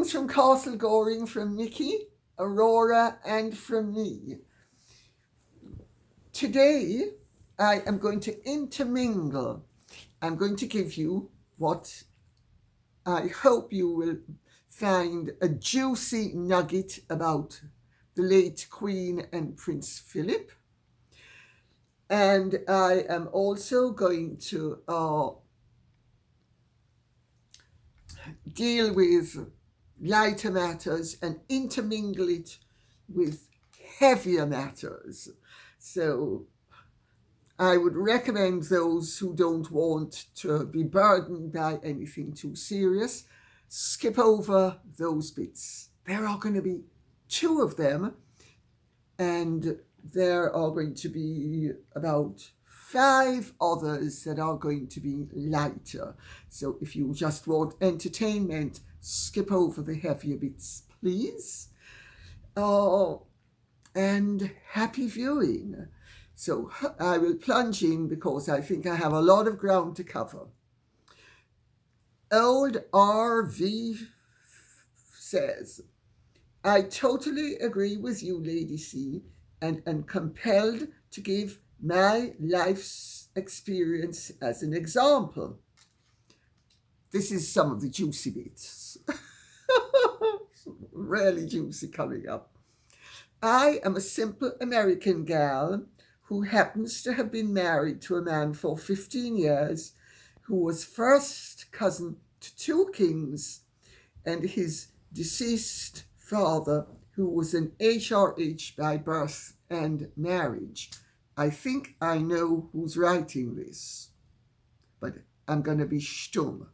Greetings from Castle Goring, from Nikki, Aurora, and from me. Today, I am going to intermingle. I'm going to give you what I hope you will find a juicy nugget about the late Queen and Prince Philip. And I am also going to deal with lighter matters and intermingle it with heavier matters. So I would recommend those who don't want to be burdened by anything too serious, skip over those bits. There are going to be 2 of them, and there are going to be about 5 others that are going to be lighter. So if you just want entertainment, skip over the heavier bits, please. And happy viewing. So I will plunge in because I think I have a lot of ground to cover. Old RV says, I totally agree with you, Lady C, and am compelled to give my life's experience as an example. This is some of the juicy bits. Really juicy coming up. I am a simple American gal who happens to have been married to a man for 15 years who was first cousin to 2 kings and his deceased father, who was an HRH by birth and marriage. I think I know who's writing this, but I'm going to be stumm.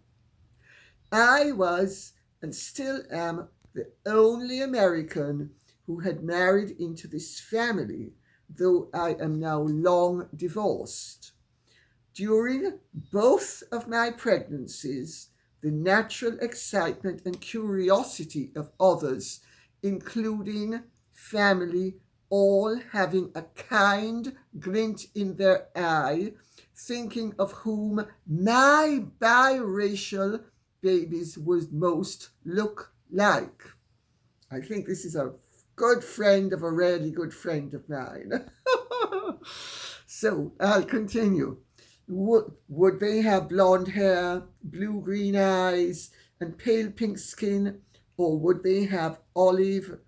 I was and still am the only American who had married into this family, though I am now long divorced. During both of my pregnancies, the natural excitement and curiosity of others, including family, all having a kind glint in their eye, thinking of whom my biracial babies would most look like. I think this is a good friend of a really good friend of mine. So I'll continue. Would they have blonde hair, blue-green eyes, and pale pink skin, or would they have olive,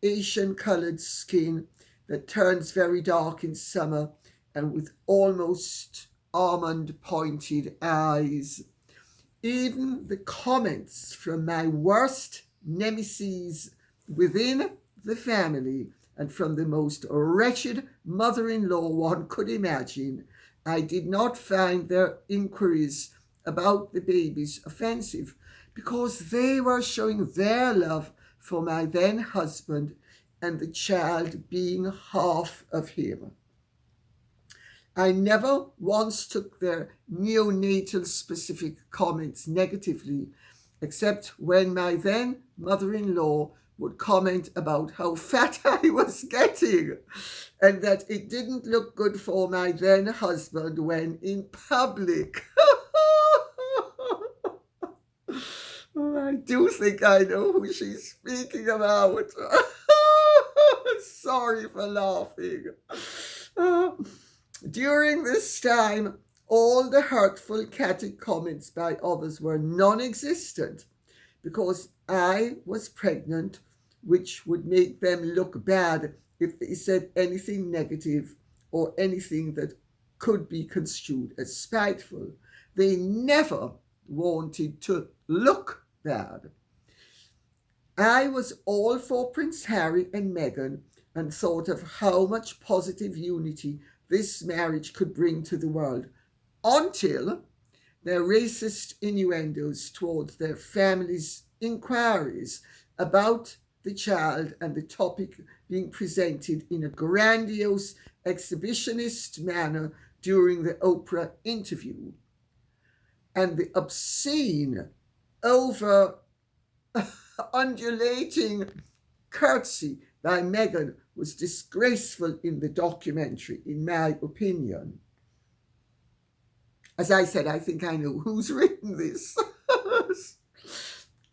Asian-coloured skin that turns very dark in summer and with almost almond-pointed eyes? Even the comments from my worst nemesis within the family and from the most wretched mother-in-law one could imagine, I did not find their inquiries about the babies offensive, because they were showing their love for my then husband and the child being half of him. I never once took their neonatal specific comments negatively, except when my then mother-in-law would comment about how fat I was getting and that it didn't look good for my then husband when in public. I do think I know who she's speaking about. Sorry for laughing. During this time, all the hurtful catty comments by others were non-existent because I was pregnant, which would make them look bad if they said anything negative or anything that could be construed as spiteful. They never wanted to look bad. I was all for Prince Harry and Meghan and thought of how much positive unity this marriage could bring to the world, until their racist innuendos towards their family's inquiries about the child and the topic being presented in a grandiose exhibitionist manner during the Oprah interview, and the obscene, over undulating curtsy by Meghan was disgraceful in the documentary, in my opinion. As I said, I think I know who's written this.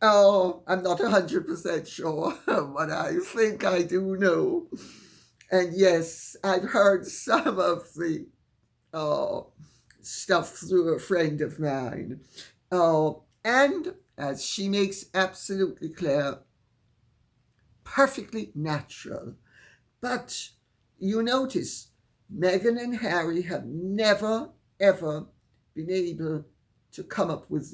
Oh, I'm not 100% sure, but I think I do know. And yes, I've heard some of the stuff through a friend of mine. And as she makes absolutely clear, perfectly natural. But you notice, Meghan and Harry have never, ever been able to come up with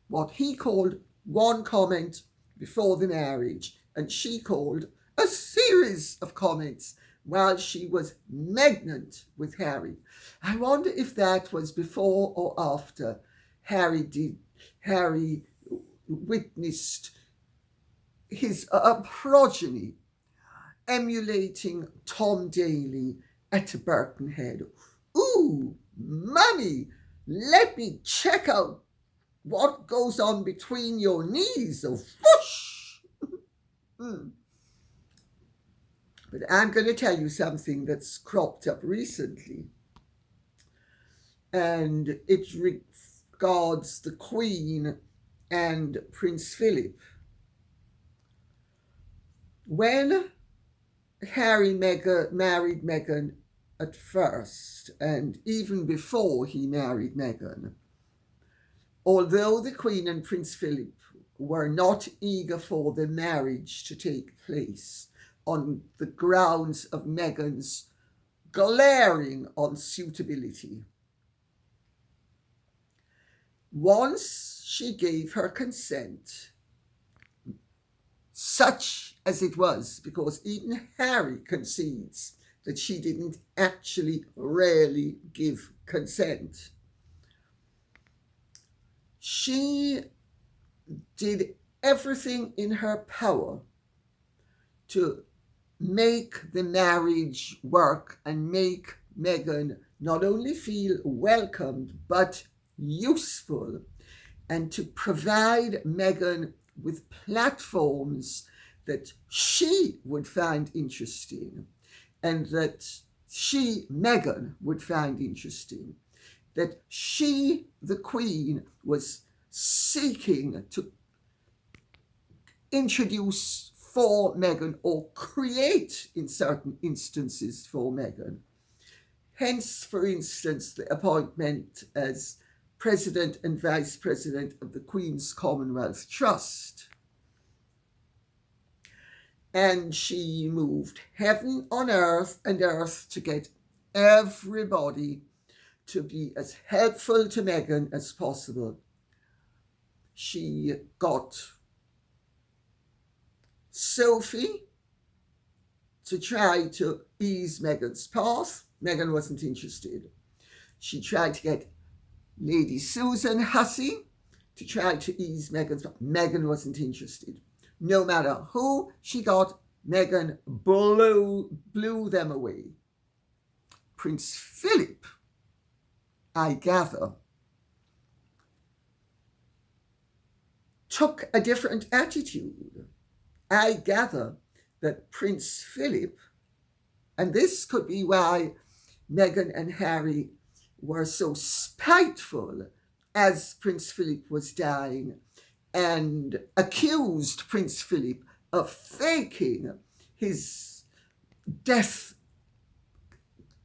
what he called one comment before the marriage, and she called a series of comments while she was pregnant with Harry. I wonder if that was before or after Harry witnessed his progeny emulating Tom Daly at Birkenhead. Ooh, mummy, let me check out what goes on between your knees. Oh, whoosh! But I'm going to tell you something that's cropped up recently. And it regards the Queen and Prince Philip. When Harry married Meghan at first, and even before he married Meghan, although the Queen and Prince Philip were not eager for the marriage to take place on the grounds of Meghan's glaring unsuitability, once she gave her consent, such as it was, because even Harry concedes that she didn't actually really give consent, she did everything in her power to make the marriage work and make Meghan not only feel welcomed but useful, and to provide Meghan with platforms that she would find interesting and that she, Meghan, would find interesting, that she, the Queen, was seeking to introduce for Meghan or create in certain instances for Meghan. Hence, for instance, the appointment as President and Vice President of the Queen's Commonwealth Trust. And she moved heaven on earth and earth to get everybody to be as helpful to Meghan as possible. She got Sophie to try to ease Meghan's path. Meghan wasn't interested. She tried to get Lady Susan Hussey to try to ease Meghan's path. Meghan wasn't interested. No matter who she got, Meghan blew them away. Prince Philip, I gather, took a different attitude. I gather that Prince Philip, and this could be why Meghan and Harry were so spiteful as Prince Philip was dying and accused Prince Philip of faking his death,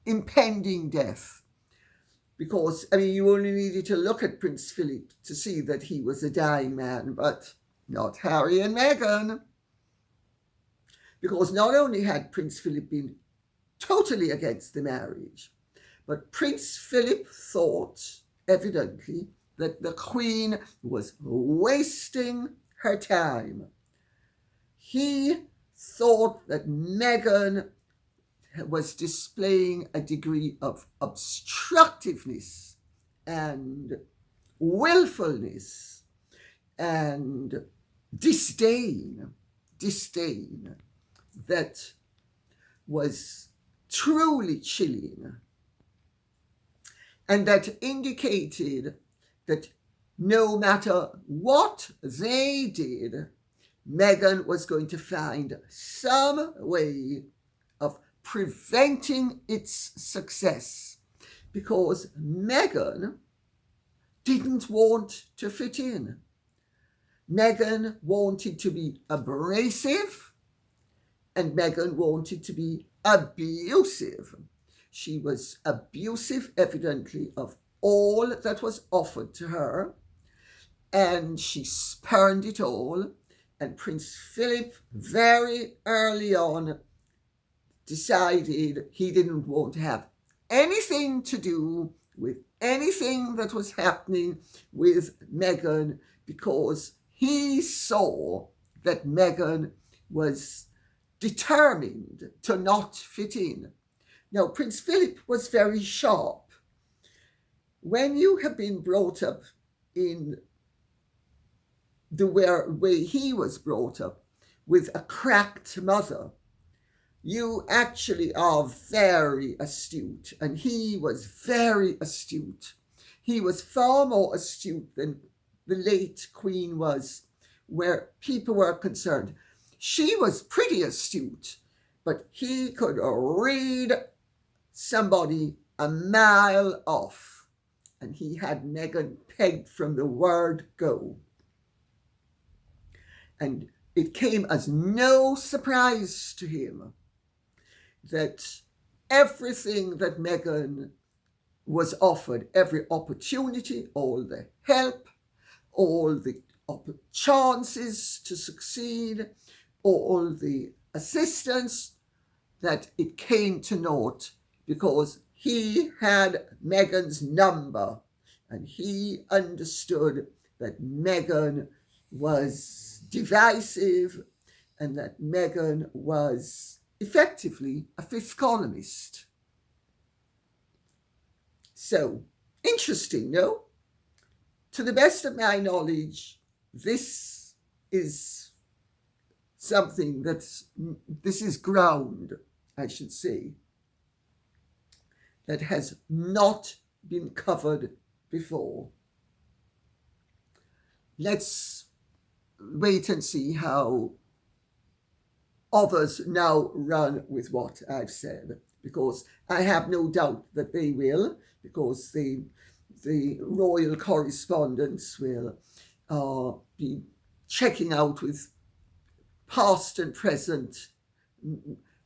impending death. Because, you only needed to look at Prince Philip to see that he was a dying man, but not Harry and Meghan. Because not only had Prince Philip been totally against the marriage, but Prince Philip thought, evidently, that the Queen was wasting her time. He thought that Meghan was displaying a degree of obstructiveness and willfulness and disdain that was truly chilling, and that indicated that no matter what they did, Meghan was going to find some way of preventing its success, because Meghan didn't want to fit in. Meghan wanted to be abrasive, and Meghan wanted to be abusive. She was abusive, evidently, of all that was offered to her, and she spurned it all. And Prince Philip, very early on, decided he didn't want to have anything to do with anything that was happening with Meghan, because he saw that Meghan was determined to not fit in. Now, Prince Philip was very sharp. When you have been brought up in the way he was brought up, with a cracked mother, you actually are very astute, and he was very astute. He was far more astute than the late Queen was, where people were concerned. She was pretty astute, but he could read somebody a mile off, and he had Meghan pegged from the word go. And it came as no surprise to him that everything that Meghan was offered, every opportunity, all the help, all the chances to succeed, all the assistance, that it came to naught, because he had Meghan's number, and he understood that Meghan was divisive, and that Meghan was effectively a fifth columnist. So, interesting, no? To the best of my knowledge, this is something this is ground, I should say, that has not been covered before. Let's wait and see how others now run with what I've said, because I have no doubt that they will, because the royal correspondents will be checking out with past and present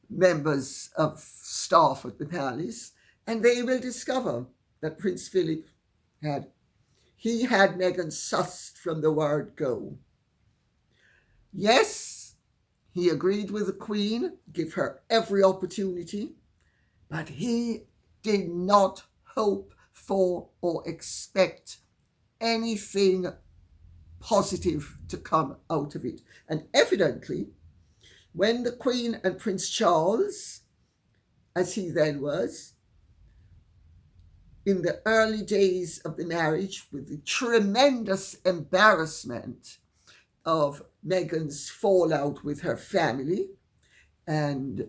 members of staff at the palace, and they will discover that Prince Philip had Meghan sussed from the word go. Yes, he agreed with the Queen, give her every opportunity, but he did not hope for or expect anything positive to come out of it. And evidently, when the Queen and Prince Charles, as he then was, in the early days of the marriage, with the tremendous embarrassment of Meghan's fallout with her family, and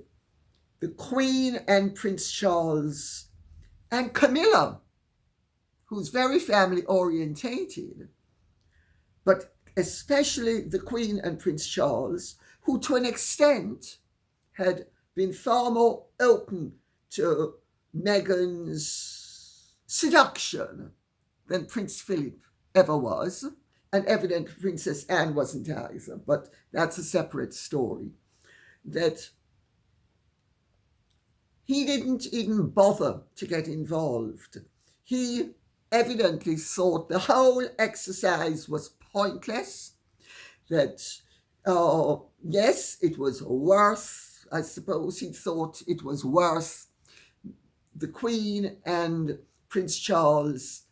the Queen and Prince Charles and Camilla, who's very family orientated, but especially the Queen and Prince Charles, who to an extent had been far more open to Meghan's seduction than Prince Philip ever was, and evidently Princess Anne wasn't either, but that's a separate story, that he didn't even bother to get involved. He evidently thought the whole exercise was pointless, that, yes, it was worth, I suppose he thought it was worth the Queen and Prince Charles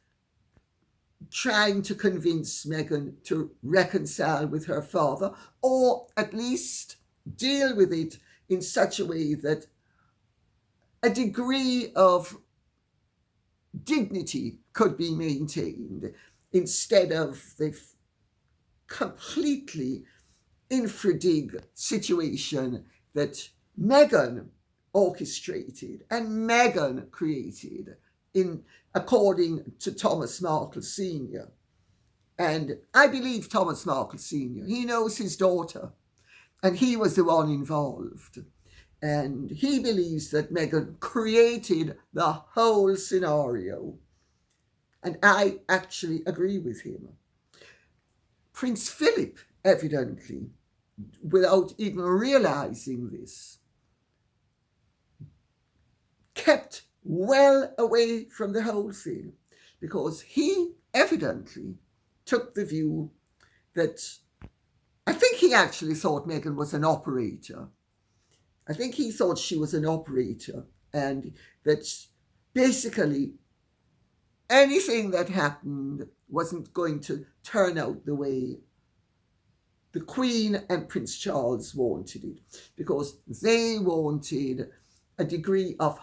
trying to convince Meghan to reconcile with her father, or at least deal with it in such a way that a degree of dignity could be maintained, instead of the completely infradig situation that Meghan orchestrated and Meghan created, according to Thomas Markle Sr. And I believe Thomas Markle Sr., he knows his daughter, and he was the one involved. And he believes that Meghan created the whole scenario. And I actually agree with him. Prince Philip, evidently, without even realizing this, kept well away from the whole thing, because he evidently took the view that, I think he actually thought Meghan was an operator. I think he thought she was an operator, and that basically anything that happened wasn't going to turn out the way the Queen and Prince Charles wanted it, because they wanted a degree of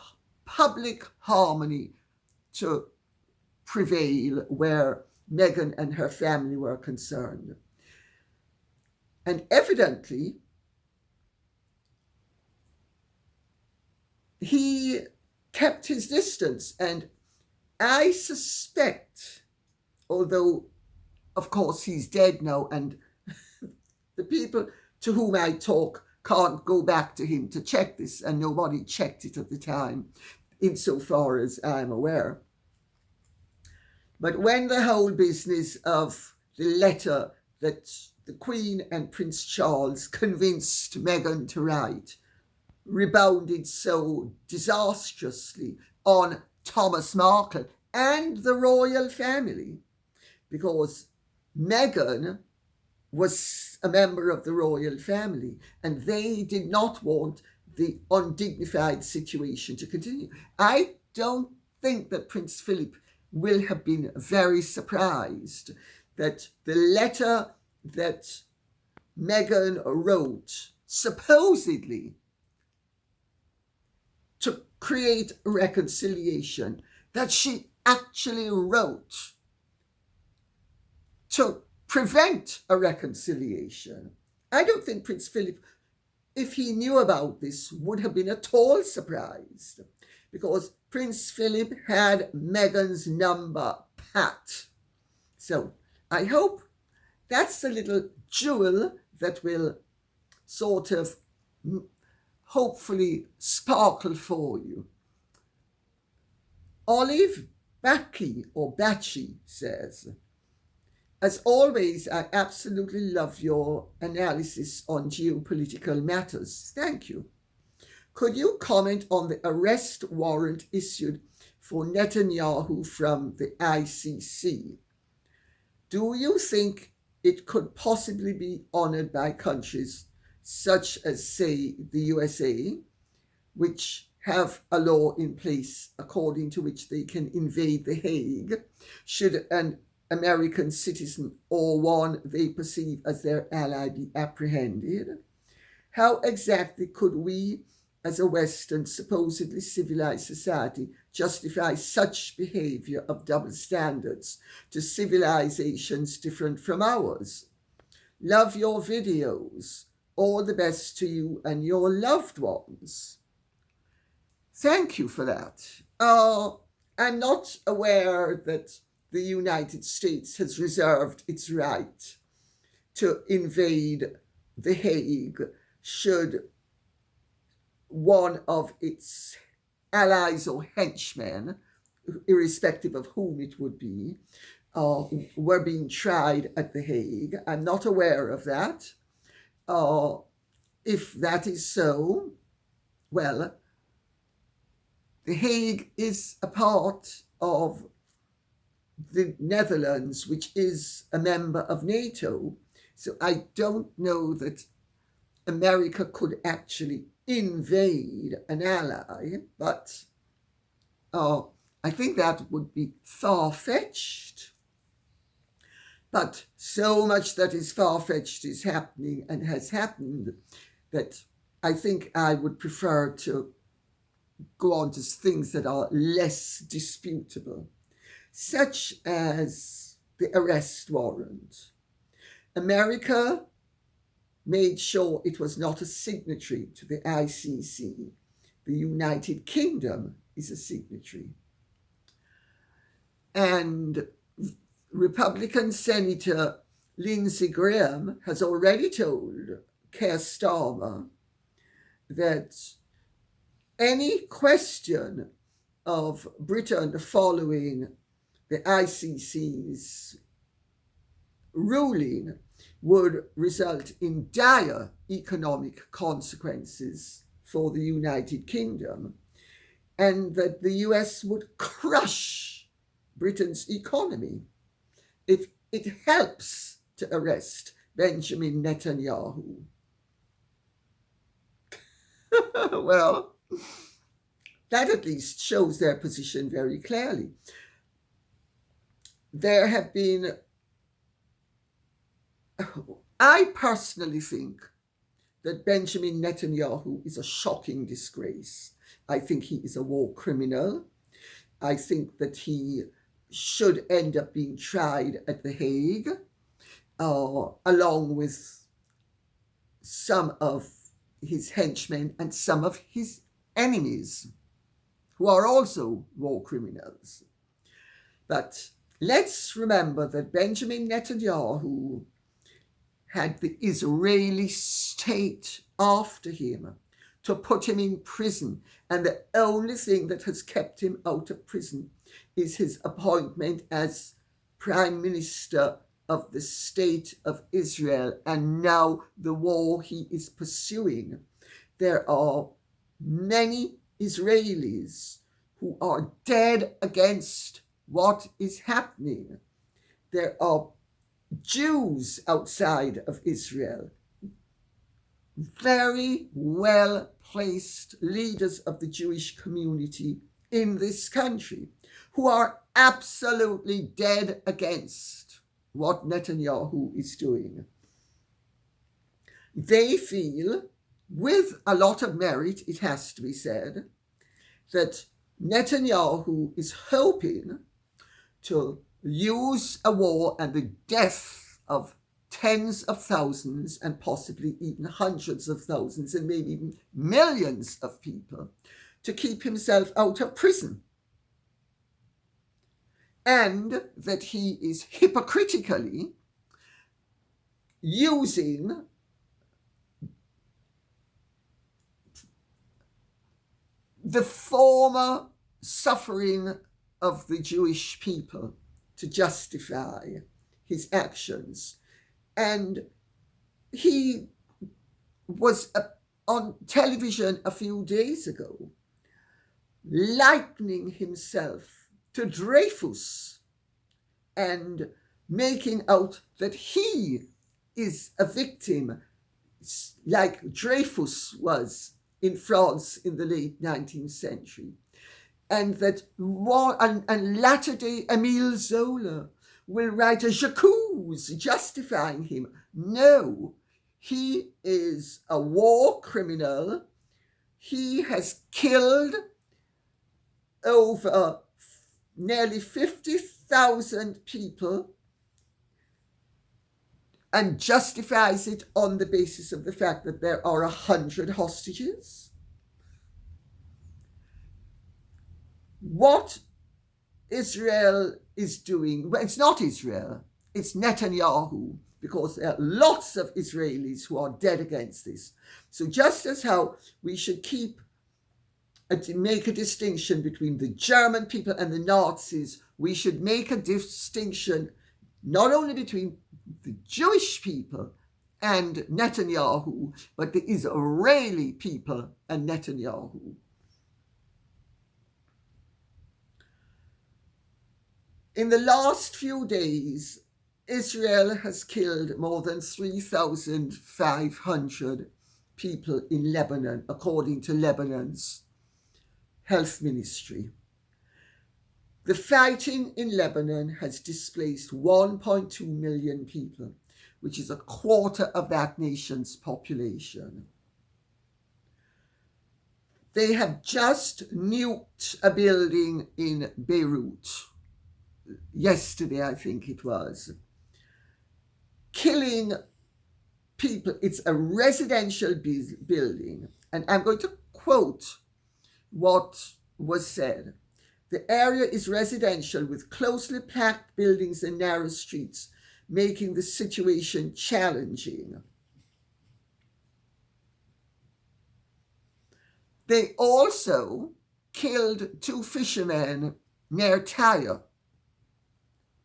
public harmony to prevail where Meghan and her family were concerned. And evidently, he kept his distance. And I suspect, although of course he's dead now, and the people to whom I talk can't go back to him to check this, and nobody checked it at the time, insofar as I'm aware. But when the whole business of the letter that the Queen and Prince Charles convinced Meghan to write rebounded so disastrously on Thomas Markle and the royal family, because Meghan was a member of the royal family, and they did not want the undignified situation to continue. I don't think that Prince Philip will have been very surprised that the letter that Meghan wrote, supposedly to create reconciliation, that she actually wrote to prevent a reconciliation. I don't think Prince Philip, if he knew about this, would have been at all surprised, because Prince Philip had Meghan's number pat. So I hope that's a little jewel that will sort of hopefully sparkle for you. Olive Batchy says, as always, I absolutely love your analysis on geopolitical matters. Thank you. Could you comment on the arrest warrant issued for Netanyahu from the ICC? Do you think it could possibly be honored by countries such as, say, the USA, which have a law in place according to which they can invade The Hague should an American citizen or one they perceive as their ally be apprehended? How exactly could we, as a Western, supposedly civilized society, justify such behavior of double standards to civilizations different from ours? Love your videos. All the best to you and your loved ones. Thank you for that. I'm not aware that the United States has reserved its right to invade The Hague should one of its allies or henchmen, irrespective of whom it would be, were being tried at The Hague. I'm not aware of that. If that is so, well, The Hague is a part of the Netherlands, which is a member of NATO. So I don't know that America could actually invade an ally, but I think that would be far-fetched. But so much that is far-fetched is happening and has happened that I think I would prefer to go on to things that are less disputable, such as the arrest warrant. America made sure it was not a signatory to the ICC. The United Kingdom is a signatory. And Republican Senator Lindsey Graham has already told Keir Starmer that any question of Britain following the ICC's ruling would result in dire economic consequences for the United Kingdom, and that the US would crush Britain's economy if it helps to arrest Benjamin Netanyahu. Well, that at least shows their position very clearly. There have been, I personally think that Benjamin Netanyahu is a shocking disgrace. I think he is a war criminal. I think that he should end up being tried at The Hague, along with some of his henchmen and some of his enemies, who are also war criminals. But let's remember that Benjamin Netanyahu had the Israeli state after him to put him in prison, and the only thing that has kept him out of prison is his appointment as Prime Minister of the State of Israel, and now the war he is pursuing. There are many Israelis who are dead against what is happening. There are Jews outside of Israel, very well-placed leaders of the Jewish community in this country, who are absolutely dead against what Netanyahu is doing. They feel, with a lot of merit, it has to be said, that Netanyahu is hoping to use a war and the death of tens of thousands and possibly even hundreds of thousands and maybe even millions of people to keep himself out of prison. And that he is hypocritically using the former suffering of the Jewish people to justify his actions. And he was on television a few days ago likening himself to Dreyfus and making out that he is a victim like Dreyfus was in France in the late 19th century. And that and latter-day Émile Zola will write a j'accuse justifying him. No, he is a war criminal. He has killed over nearly 50,000 people and justifies it on the basis of the fact that there are 100 hostages. What Israel is doing, well, it's not Israel, it's Netanyahu, because there are lots of Israelis who are dead against this. So just as how we should make a distinction between the German people and the Nazis, we should make a distinction not only between the Jewish people and Netanyahu, but the Israeli people and Netanyahu. In the last few days, Israel has killed more than 3,500 people in Lebanon, according to Lebanon's health ministry. The fighting in Lebanon has displaced 1.2 million people, which is a quarter of that nation's population. They have just nuked a building in Beirut, yesterday I think it was, killing people. It's a residential building, and I'm going to quote what was said. The area is residential with closely packed buildings and narrow streets, making the situation challenging. They also killed 2 fishermen near Tyre.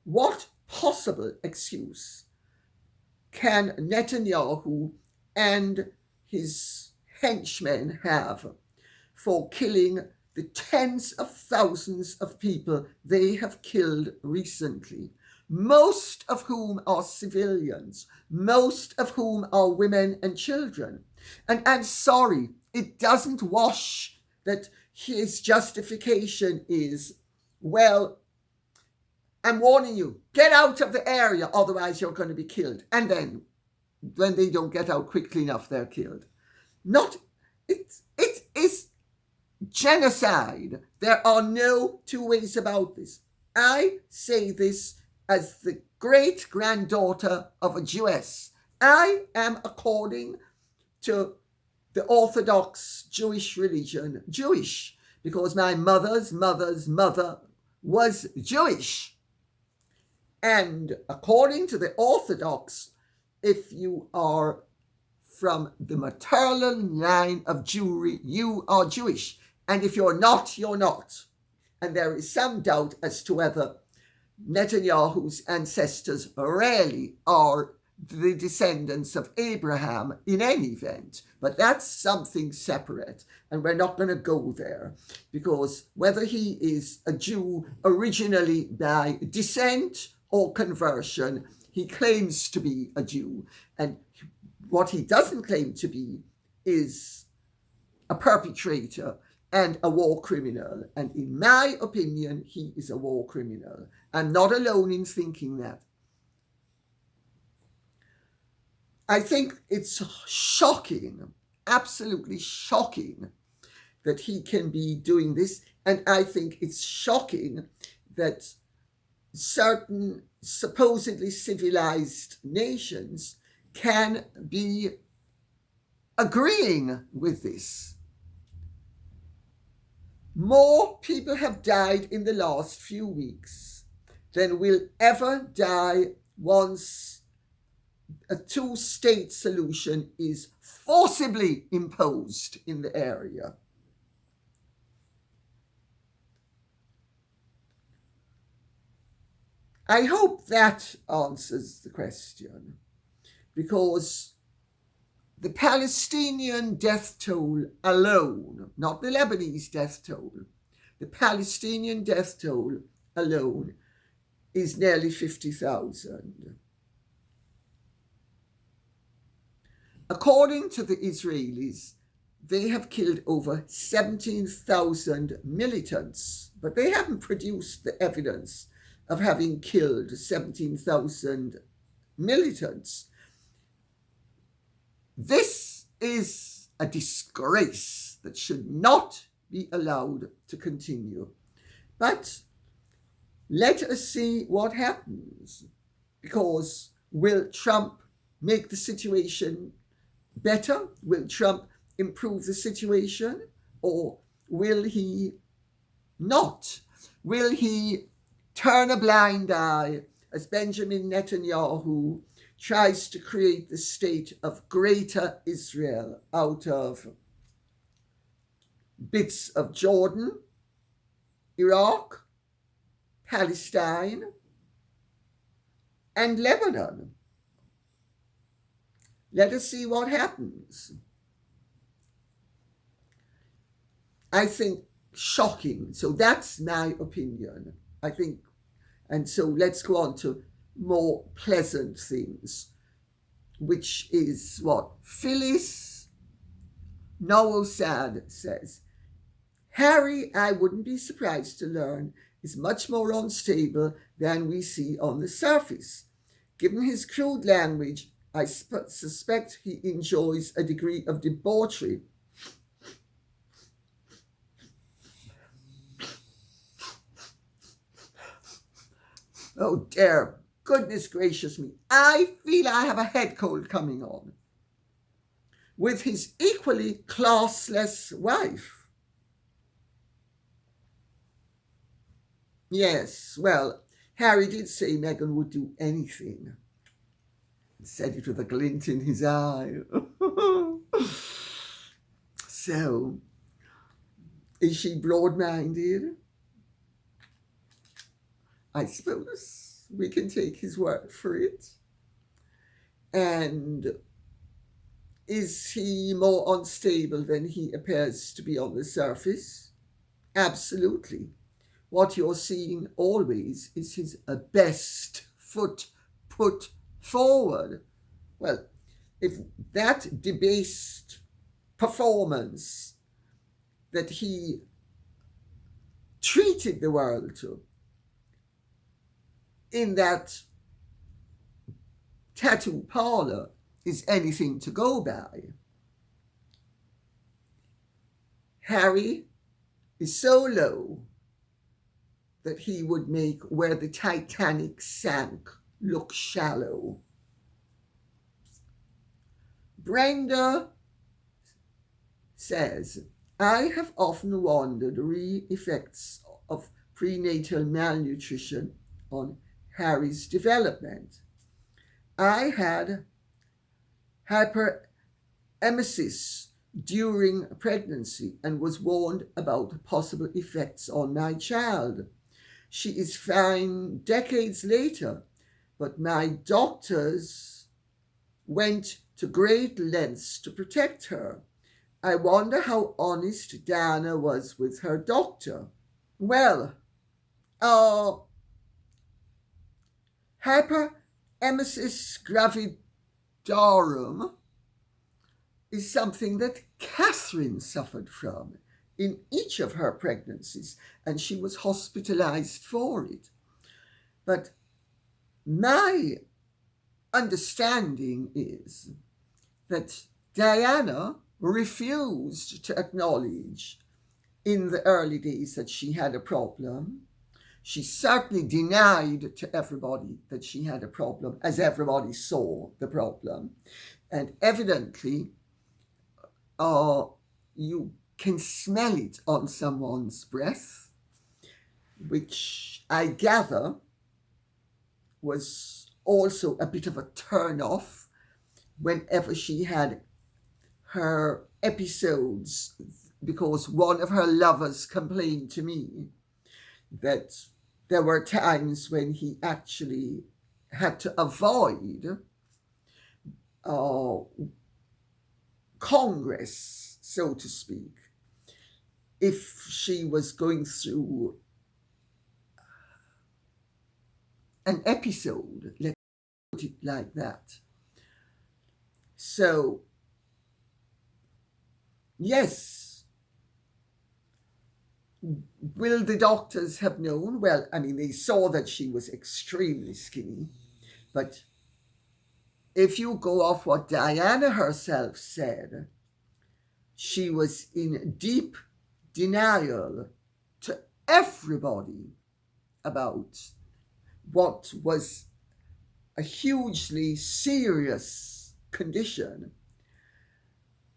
What possible excuse can Netanyahu and his henchmen have for killing the tens of thousands of people they have killed recently, most of whom are civilians, most of whom are women and children? And I'm sorry, it doesn't wash that his justification is, well, I'm warning you, get out of the area, otherwise you're going to be killed. And then, when they don't get out quickly enough, they're killed. It is genocide. There are no two ways about this. I say this as the great-granddaughter of a Jewess. I am, according to the Orthodox Jewish religion, Jewish, because my mother's mother's mother was Jewish. And according to the Orthodox, if you are from the maternal line of Jewry, you are Jewish. And if you're not, you're not. And there is some doubt as to whether Netanyahu's ancestors really are the descendants of Abraham in any event. But that's something separate. And we're not going to go there. Because whether he is a Jew originally by descent or conversion, he claims to be a Jew. And what he doesn't claim to be is a perpetrator and a war criminal. And in my opinion, he is a war criminal. I'm not alone in thinking that. I think it's shocking, absolutely shocking, that he can be doing this. And I think it's shocking that certain supposedly civilized nations can be agreeing with this. More people have died in the last few weeks than will ever die once a two-state solution is forcibly imposed in the area. I hope that answers the question, because the Palestinian death toll alone, not the Lebanese death toll, the Palestinian death toll alone is nearly 50,000. According to the Israelis, they have killed over 17,000 militants, but they haven't produced the evidence of having killed 17,000 militants. This is a disgrace that should not be allowed to continue. But let us see what happens, because will Trump make the situation better? Will Trump improve the situation? Or will he not? Will he turn a blind eye as Benjamin Netanyahu tries to create the state of Greater Israel out of bits of Jordan, Iraq, Palestine, and Lebanon? Let us see what happens. I think shocking. So that's my opinion. I think, and so let's go on to more pleasant things, which is what Phyllis Noosad says. Harry, I wouldn't be surprised to learn, is much more unstable than we see on the surface. Given his crude language, I suspect he enjoys a degree of debauchery. Oh dear, goodness gracious me. I feel I have a head cold coming on. With his equally classless wife. Yes, well, Harry did say Meghan would do anything. He said it with a glint in his eye. So, is she broad-minded? I suppose we can take his word for it. And is he more unstable than he appears to be on the surface? Absolutely. What you're seeing always is his best foot put forward. Well, if that debased performance that he treated the world to in that tattoo parlor is anything to go by, Harry is so low that he would make where the Titanic sank look shallow. Brenda says, I have often wondered the effects of prenatal malnutrition on Harry's development. I had hypermensis during pregnancy and was warned about possible effects on my child. She is fine decades later, but my doctors went to great lengths to protect her. I wonder how honest Diana was with her doctor. Well, hypermensis gravidarum is something that Catherine suffered from in each of her pregnancies, and she was hospitalized for it. But my understanding is that Diana refused to acknowledge in the early days that she had a problem. She certainly denied to everybody that she had a problem, as everybody saw the problem. And evidently, you can smell it on someone's breath, which I gather was also a bit of a turn off whenever she had her episodes, because one of her lovers complained to me that there were times when he actually had to avoid Congress, so to speak, if she was going through an episode, let's put it like that. So, yes, will the doctors have known? Well, I mean, they saw that she was extremely skinny, but if you go off what Diana herself said, she was in deep denial to everybody about what was a hugely serious condition.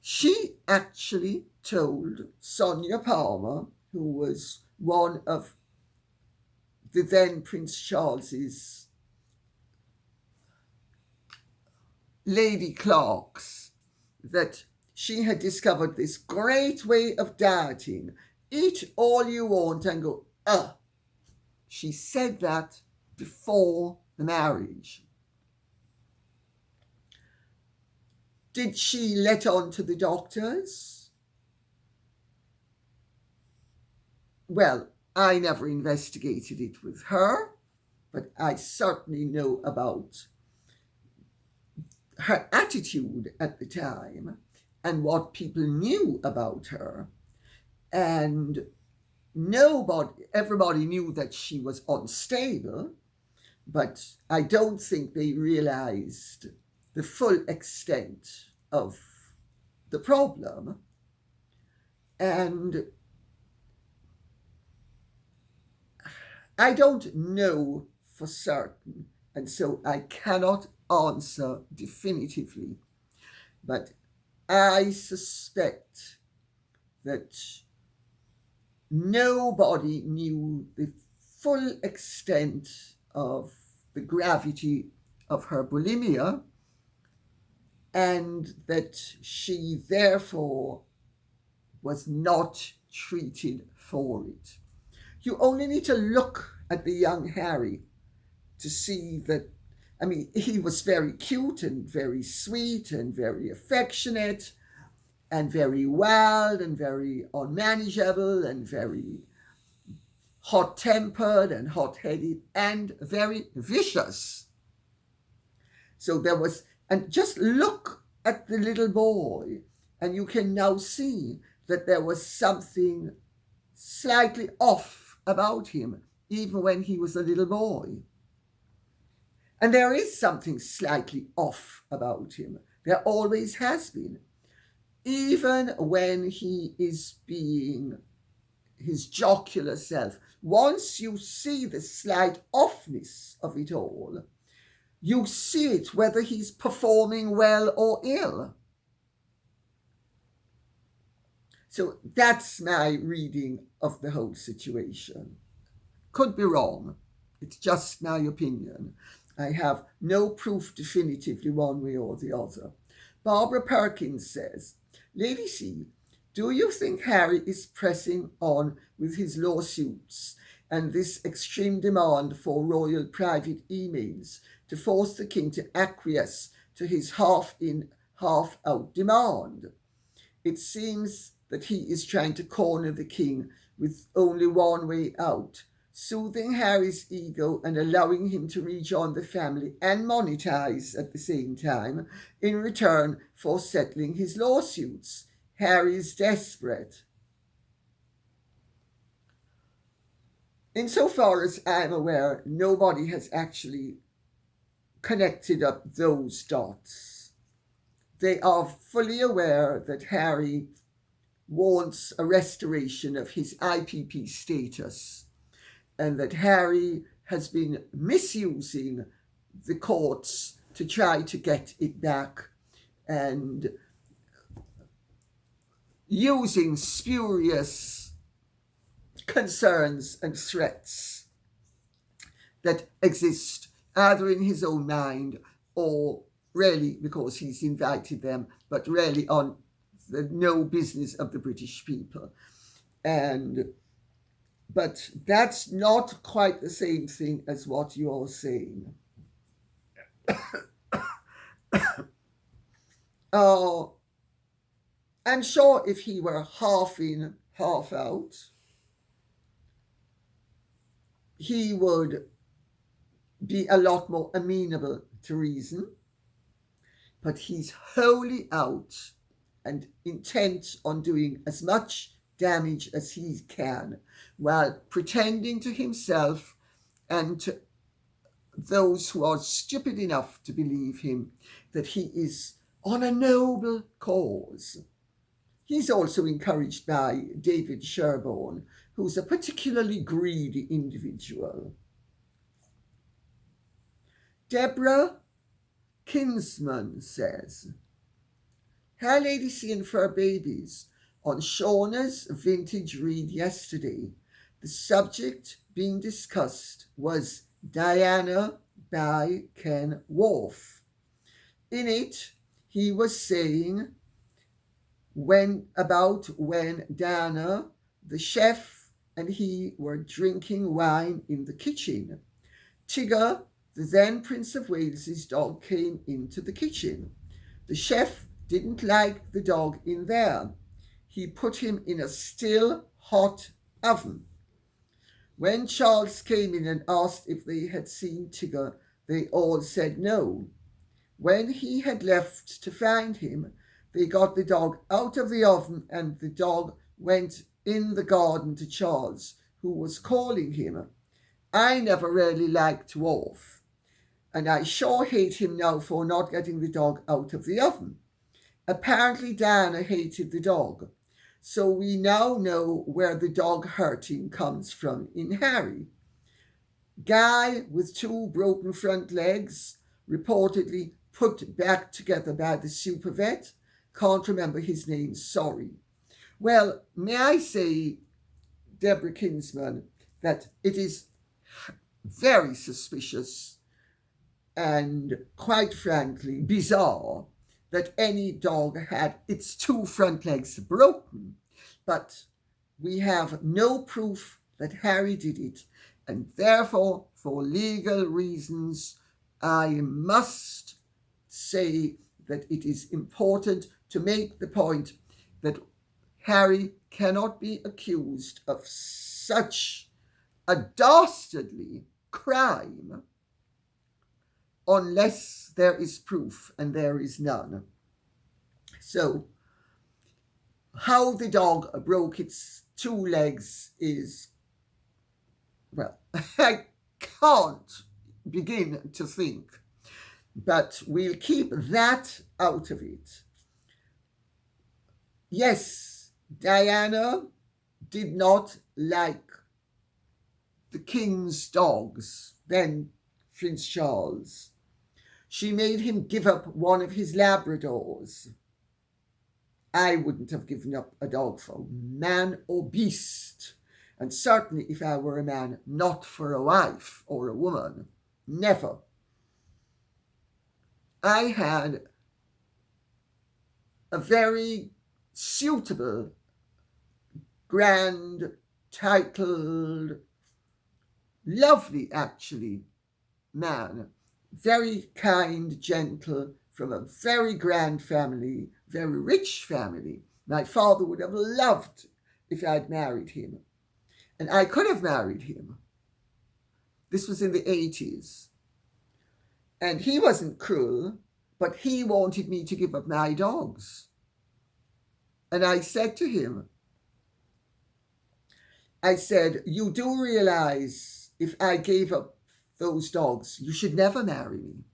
She actually told Sonia Palmer, who was one of the then Prince Charles's lady clerks, that she had discovered this great way of dieting. Eat all you want and go, She said that before the marriage. Did she let on to the doctors? Well, I never investigated it with her, but I certainly know about her attitude at the time and what people knew about her. And everybody knew that she was unstable, but I don't think they realized the full extent of the problem. And I don't know for certain, and so I cannot answer definitively, but I suspect that nobody knew the full extent of the gravity of her bulimia, and that she therefore was not treated for it. You only need to look at the young Harry to see that I mean, he was very cute and very sweet and very affectionate and very wild and very unmanageable and very hot-tempered and hot-headed and very vicious. So there was, and just look at the little boy, and you can now see that there was something slightly off about him, even when he was a little boy. And there is something slightly off about him. There always has been. Even when he is being his jocular self, once you see the slight offness of it all, you see it whether he's performing well or ill. So that's my reading of the whole situation. Could be wrong. It's just my opinion. I have no proof definitively one way or the other. Barbara Perkins says, Lady C, do you think Harry is pressing on with his lawsuits and this extreme demand for royal private emails to force the king to acquiesce to his half-in, half-out demand? It seems that he is trying to corner the king with only one way out, soothing Harry's ego and allowing him to rejoin the family and monetize at the same time in return for settling his lawsuits. Harry is desperate. Insofar as I'm aware, nobody has actually connected up those dots. They are fully aware that Harry wants a restoration of his IPP status, and that Harry has been misusing the courts to try to get it back and using spurious concerns and threats that exist either in his own mind or really because he's invited them, but really on the no business of the British people. But that's not quite the same thing as what you're saying. I'm sure if he were half in, half out, he would be a lot more amenable to reason. But he's wholly out and intent on doing as much damage as he can, while pretending to himself and to those who are stupid enough to believe him that he is on a noble cause. He's also encouraged by David Sherborne, who's a particularly greedy individual. Deborah Kinsman says, Her Lady C and Fur Babies, on Shauna's vintage read yesterday, the subject being discussed was Diana by Ken Worf. In it, he was saying when Diana, the chef, and he were drinking wine in the kitchen. Tigger, the then Prince of Wales's dog, came into the kitchen. The chef didn't like the dog in there. He put him in a still hot oven. When Charles came in and asked if they had seen Tigger, they all said no. When he had left to find him, they got the dog out of the oven and the dog went in the garden to Charles, who was calling him. I never really liked Worf, and I sure hate him now for not getting the dog out of the oven. Apparently Diana hated the dog, so we now know where the dog hurting comes from in Harry. Guy with 2 broken front legs, reportedly put back together by the super vet. Can't remember his name, sorry. Well, may I say, Deborah Kinsman, that it is very suspicious and, quite frankly, bizarre that any dog had its 2 front legs broken, but we have no proof that Harry did it, and therefore, for legal reasons, I must say that it is important to make the point that Harry cannot be accused of such a dastardly crime unless there is proof, and there is none. So, how the dog broke its two legs is, well, I can't begin to think. But we'll keep that out of it. Yes, Diana did not like the king's dogs, then Prince Charles. She made him give up one of his Labradors. I wouldn't have given up a dog for man or beast. And certainly if I were a man, not for a wife or a woman. Never. I had a very suitable, grand, titled, lovely actually, man. Very kind, gentle, from a very grand family, very rich family. My father would have loved if I'd married him. And I could have married him. This was in the 80s. And he wasn't cruel, but he wanted me to give up my dogs. And I said to him, I said, you do realize if I gave up those dogs, you should never marry me.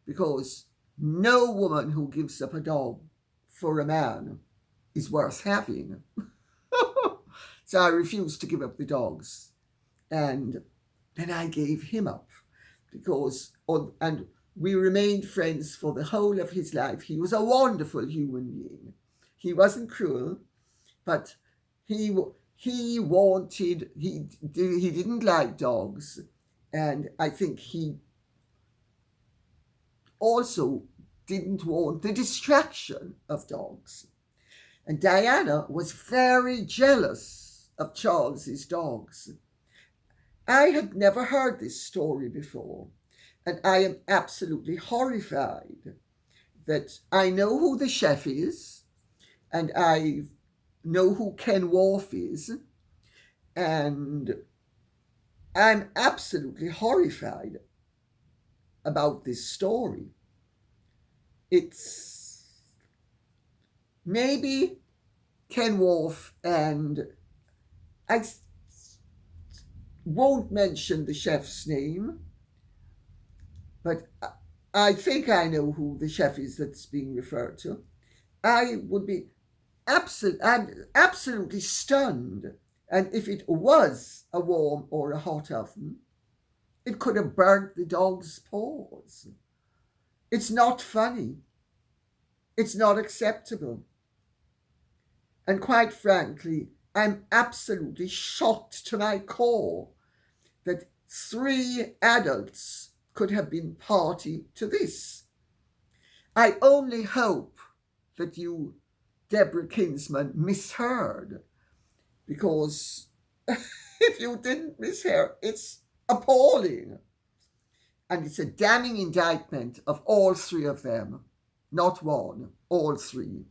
Because no woman who gives up a dog for a man is worth having. So I refused to give up the dogs. And then I gave him up. And we remained friends for the whole of his life. He was a wonderful human being. He wasn't cruel, but he didn't like dogs. And I think he also didn't want the distraction of dogs. And Diana was very jealous of Charles's dogs. I had never heard this story before, and I am absolutely horrified that I know who the chef is, and I know who Ken Wharf is, and I'm absolutely horrified about this story. It's maybe Ken Wharf, and I won't mention the chef's name, but I think I know who the chef is that's being referred to. I would be absolutely stunned. And if it was a warm or a hot oven, it could have burnt the dog's paws. It's not funny. It's not acceptable. And quite frankly, I'm absolutely shocked to my core that 3 adults could have been party to this. I only hope that you, Deborah Kinsman, misheard, because if you didn't mishear, it's appalling. And it's a damning indictment of all 3 of them, not one, all 3.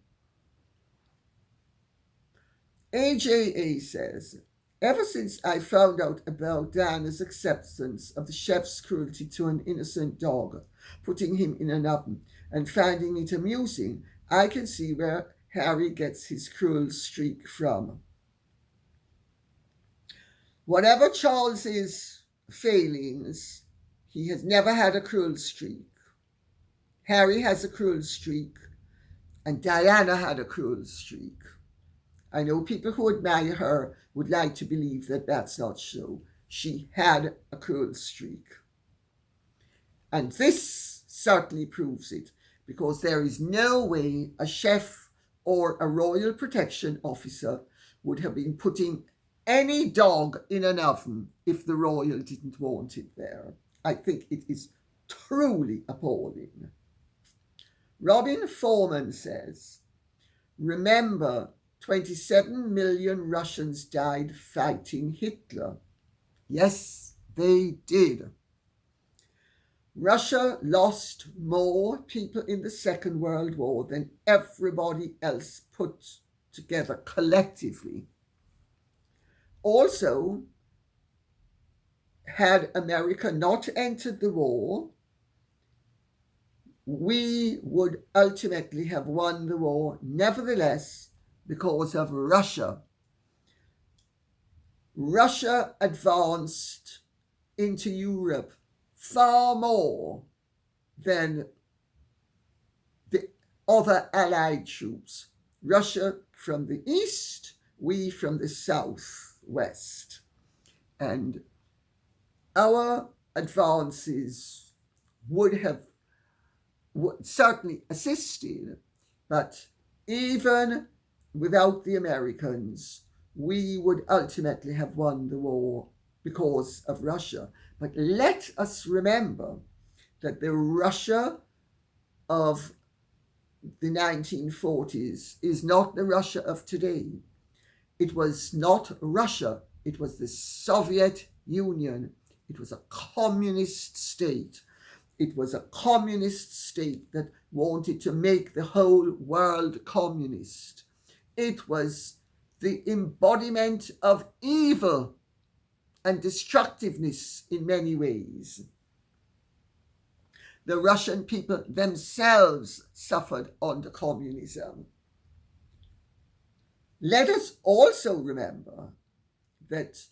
AJA says, ever since I found out about Diana's acceptance of the chef's cruelty to an innocent dog, putting him in an oven, and finding it amusing, I can see where Harry gets his cruel streak from. Whatever Charles's failings, he has never had a cruel streak. Harry has a cruel streak, and Diana had a cruel streak. I know people who admire her would like to believe that that's not so. She had a cruel streak. And this certainly proves it, because there is no way a chef or a royal protection officer would have been putting any dog in an oven if the royal didn't want it there. I think it is truly appalling. Robin Foreman says, remember, 27 million Russians died fighting Hitler. Yes, they did. Russia lost more people in the Second World War than everybody else put together collectively. Also, had America not entered the war, we would ultimately have won the war, nevertheless, because of Russia. Russia advanced into Europe far more than the other Allied troops. Russia from the east, we from the southwest. And our advances would have certainly assisted, but even without the Americans, we would ultimately have won the war because of Russia. But let us remember that the Russia of the 1940s is not the Russia of today. It was not Russia, it was the Soviet Union. It was a communist state. It was a communist state that wanted to make the whole world communist. It was the embodiment of evil and destructiveness in many ways. The Russian people themselves suffered under communism. Let us also remember that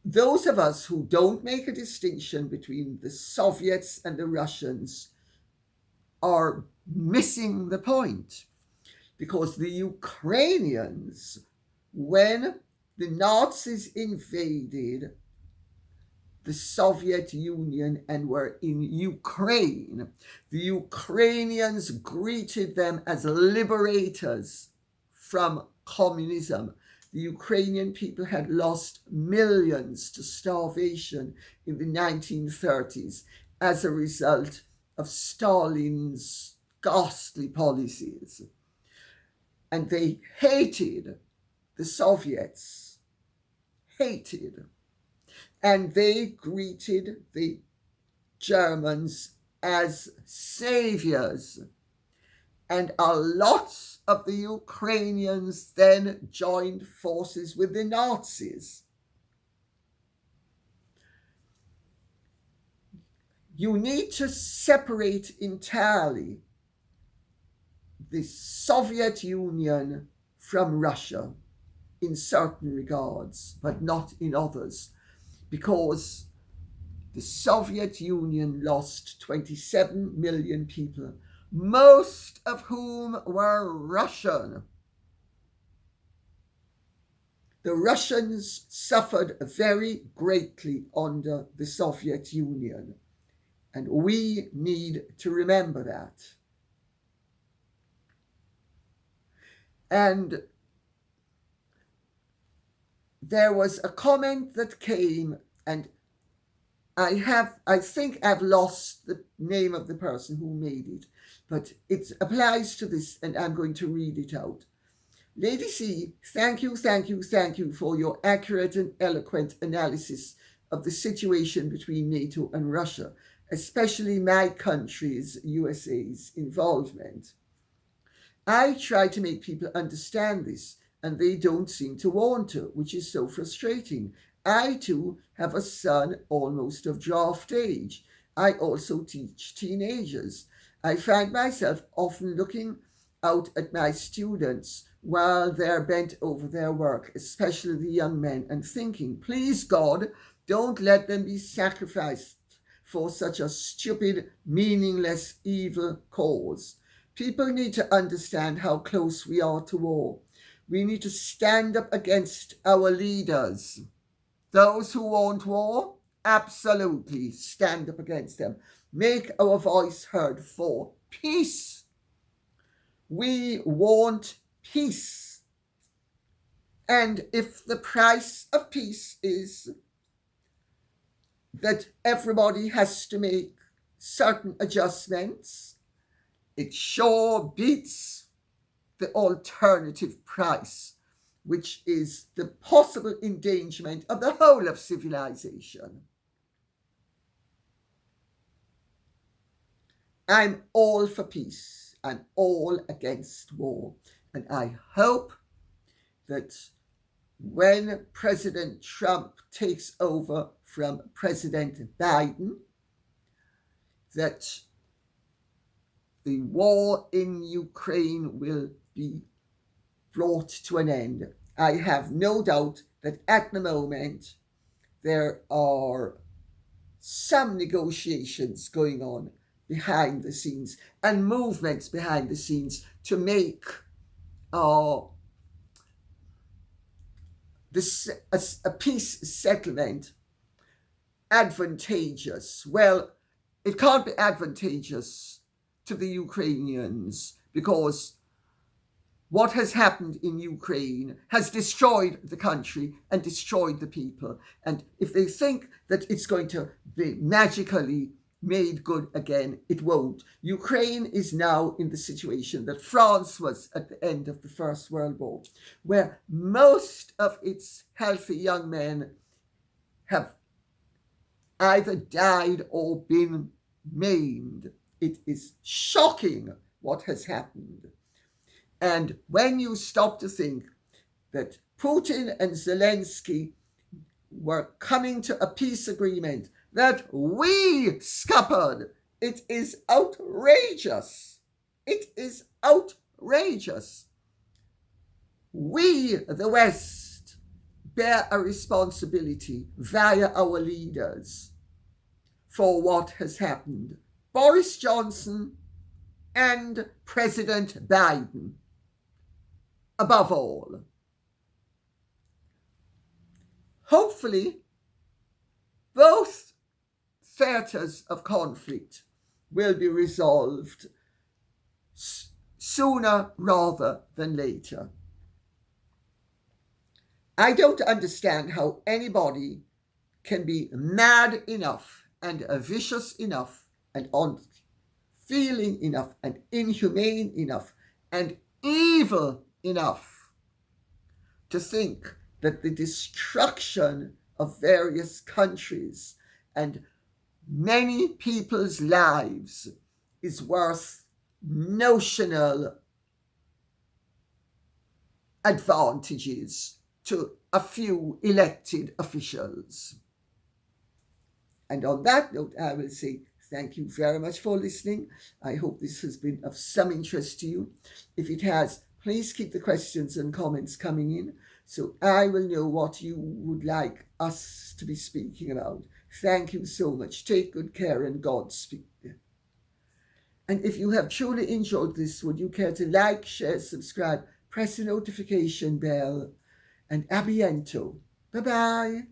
those of us who don't make a distinction between the Soviets and the Russians are missing the point, because the Ukrainians, when the Nazis invaded the Soviet Union and were in Ukraine, the Ukrainians greeted them as liberators from communism. The Ukrainian people had lost millions to starvation in the 1930s as a result of Stalin's ghastly policies. And they hated the Soviets, and they greeted the Germans as saviors. And a lot of the Ukrainians then joined forces with the Nazis. You need to separate entirely the Soviet Union from Russia in certain regards, but not in others, because the Soviet Union lost 27 million people, most of whom were Russian. The Russians suffered very greatly under the Soviet Union, and we need to remember that. And there was a comment that came, and I think I've lost the name of the person who made it, but it applies to this, and I'm going to read it out. Lady C, thank you for your accurate and eloquent analysis of the situation between NATO and Russia, especially my country's, USA's, involvement. I try to make people understand this, and they don't seem to want to, which is so frustrating. I, too, have a son almost of draft age. I also teach teenagers. I find myself often looking out at my students while they're bent over their work, especially the young men, and thinking, please God, don't let them be sacrificed for such a stupid, meaningless, evil cause. People need to understand how close we are to war. We need to stand up against our leaders. Those who want war, absolutely stand up against them. Make our voice heard for peace. We want peace. And if the price of peace is that everybody has to make certain adjustments, it sure beats the alternative price, which is the possible endangerment of the whole of civilization. I'm all for peace. I'm all against war. And I hope that when President Trump takes over from President Biden, that the war in Ukraine will be brought to an end. I have no doubt that at the moment there are some negotiations going on behind the scenes and movements behind the scenes to make a peace settlement advantageous. Well, it can't be advantageous to the Ukrainians because what has happened in Ukraine has destroyed the country and destroyed the people. And if they think that it's going to be magically made good again, it won't. Ukraine is now in the situation that France was at the end of the First World War, where most of its healthy young men have either died or been maimed. It is shocking what has happened. And when you stop to think that Putin and Zelensky were coming to a peace agreement that we scuppered, it is outrageous. It is outrageous. We, the West, bear a responsibility via our leaders for what has happened. Boris Johnson and President Biden, above all. Hopefully, both theatres of conflict will be resolved sooner rather than later. I don't understand how anybody can be mad enough and vicious enough and unfeeling enough and inhumane enough and evil enough to think that the destruction of various countries and many people's lives is worth notional advantages to a few elected officials. And on that note, I will say thank you very much for listening. I hope this has been of some interest to you. If it has, please keep the questions and comments coming in so I will know what you would like us to be speaking about. Thank you so much. Take good care and Godspeed. And if you have truly enjoyed this, would you care to like, share, subscribe, press the notification bell, and a bientôt. Bye-bye.